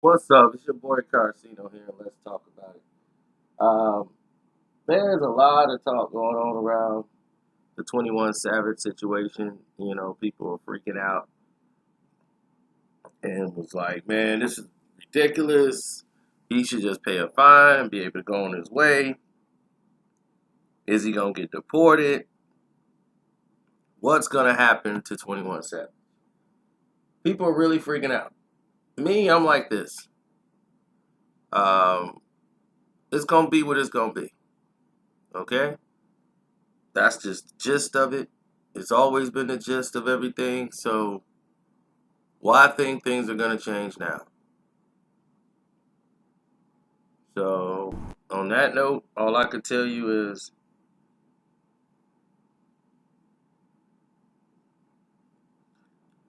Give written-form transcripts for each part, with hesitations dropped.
What's up? It's your boy Carcino here. Let's talk about it. Um, there's a lot of talk going on around the 21 Savage situation. People are freaking out and was like, man, this is ridiculous. He should just pay a fine and be able to go on his way. Is he going to get deported? What's going to happen to 21 Savage? People are really freaking out. Me, I'm like this. Um, it's going to be what it's going to be. Okay? That's just the gist of it. It's always been the gist of everything. So why think things are going to change now? So on that note, all I can tell you is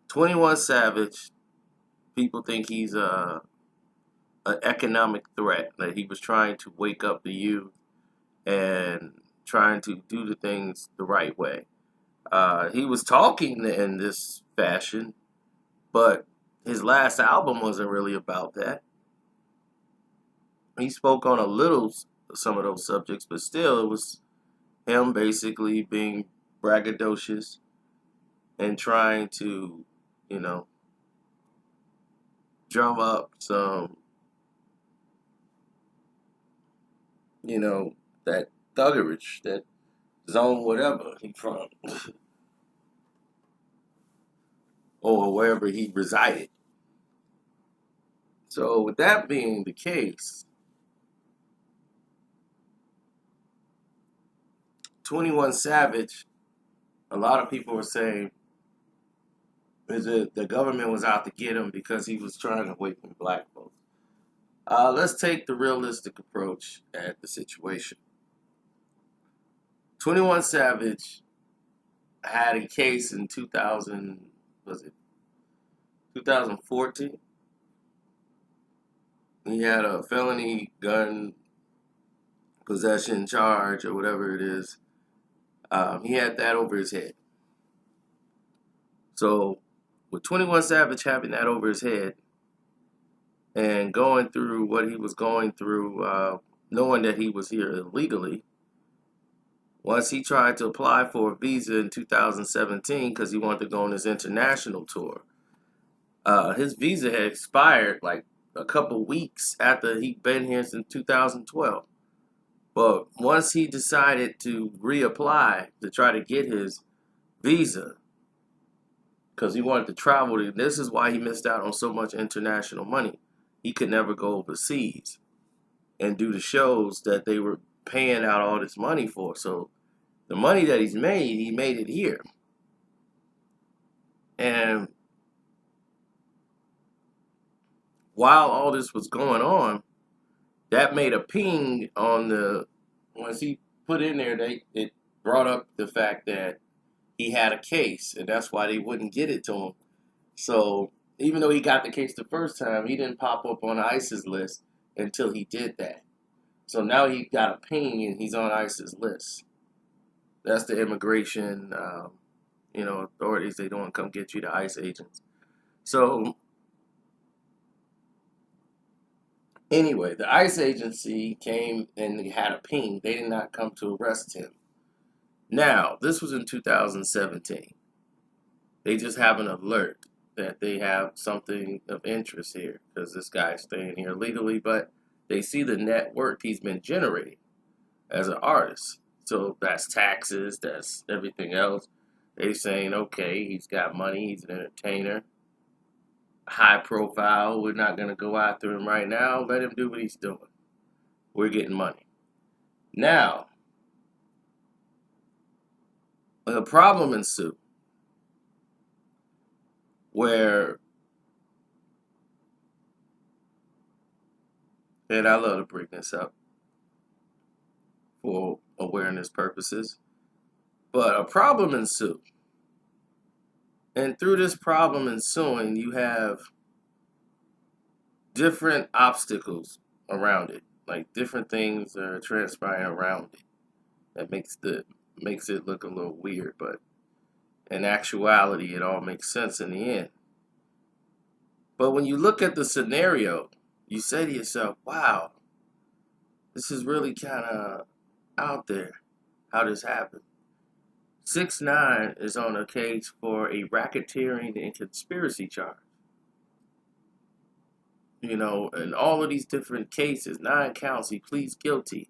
21 Savage, people think he's an economic threat, that he was trying to wake up the youth and trying to do the things the right way. He was talking in this fashion, but his last album wasn't really about that. He spoke on some of those subjects, but still, it was him basically being braggadocious and trying to, you know, drum up some, that thuggerage, that zone whatever he from, or wherever he resided. So with that being the case, 21 Savage, a lot of people are saying is that the government was out to get him because he was trying to awaken black folks. Let's take the realistic approach at the situation. 21 Savage had a case in 2000, was it 2014? He had a felony gun possession charge or whatever it is. He had that over his head. So with 21 Savage having that over his head and going through what he was going through, knowing that he was here illegally, once he tried to apply for a visa in 2017 because he wanted to go on this international tour, his visa had expired like a couple weeks after he'd been here since 2012. But once he decided to reapply to try to get his visa, because he wanted to travel, this is why he missed out on so much international money. He could never go overseas and do the shows that they were paying out all this money for. So the money that he made it here. And while all this was going on, that made a ping on once he put in there, it brought up the fact that he had a case, and that's why they wouldn't get it to him. So even though he got the case the first time, he didn't pop up on ICE's list until he did that. So now he got a ping and he's on ICE's list. That's the immigration, authorities. They don't come get you, the ICE agents. So anyway, the ICE agency came and they had a ping. They did not come to arrest him. Now, this was in 2017. They just have an alert that they have something of interest here because this guy's staying here legally, but they see the net worth he's been generating as an artist. So that's taxes, that's everything else. They saying, okay, he's got money, he's an entertainer, high profile. We're not going to go after him right now. Let him do what he's doing. We're getting money. Now, a problem ensued where, and I love to bring this up for awareness purposes, but a problem ensued. And through this problem ensuing, you have different obstacles around it, like different things are transpiring around it. That makes it look a little weird, but in actuality, it all makes sense in the end. But when you look at the scenario, you say to yourself, wow, this is really kind of out there, how this happened. 6ix9ine is on a case for a racketeering and conspiracy charge. You know, in all of these different cases, 9 counts, he pleads guilty.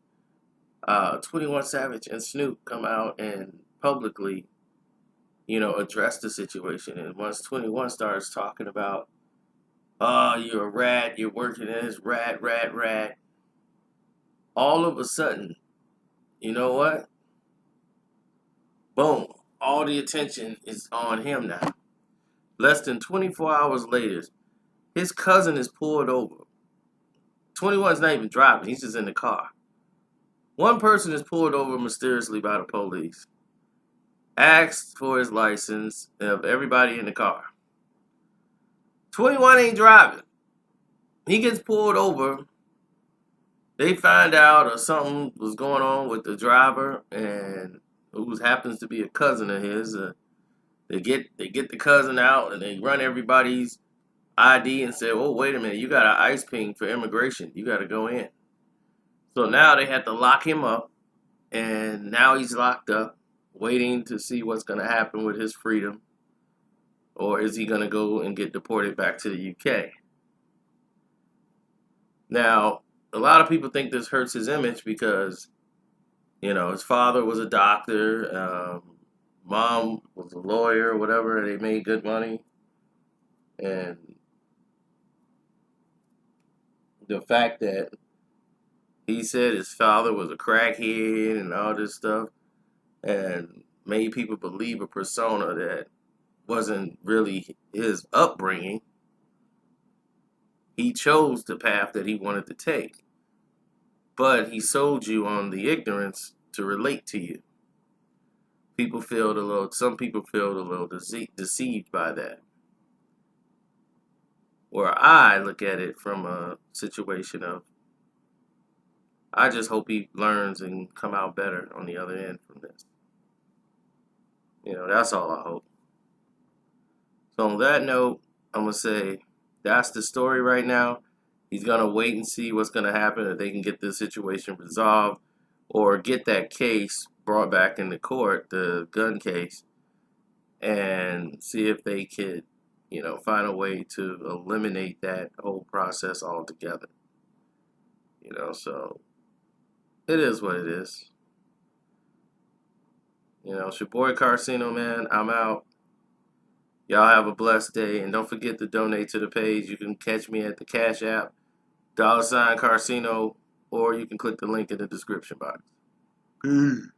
21 Savage and Snoop come out and publicly, address the situation. And once 21 starts talking about, oh, you're a rat, you're working in this rat, all of a sudden, you know what? Boom. All the attention is on him now. Less than 24 hours later, his cousin is pulled over. 21's not even driving, he's just in the car. One person is pulled over mysteriously by the police, asks for his license of everybody in the car. 21 ain't driving. He gets pulled over. They find out something was going on with the driver, and who happens to be a cousin of his. They get the cousin out, and they run everybody's ID and say, oh, wait a minute, you got an ICE ping for immigration. You got to go in. So now they had to lock him up, and now he's locked up, waiting to see what's going to happen with his freedom, or is he going to go and get deported back to the UK? Now, a lot of people think this hurts his image because, his father was a doctor, mom was a lawyer, whatever, they made good money, and the fact that he said his father was a crackhead and all this stuff, and made people believe a persona that wasn't really his upbringing. He chose the path that he wanted to take, but he sold you on the ignorance to relate to you. Some people feel a little deceived by that. Where I look at it from a situation of, I just hope he learns and come out better on the other end from this. That's all I hope. So on that note, I'm going to say that's the story right now. He's going to wait and see what's going to happen, if they can get this situation resolved or get that case brought back into court, the gun case, and see if they could, find a way to eliminate that whole process altogether. So it is what it is. It's your boy Carcino, man. I'm out. Y'all have a blessed day, and don't forget to donate to the page. You can catch me at the Cash App, $Carcino, or you can click the link in the description box. Peace.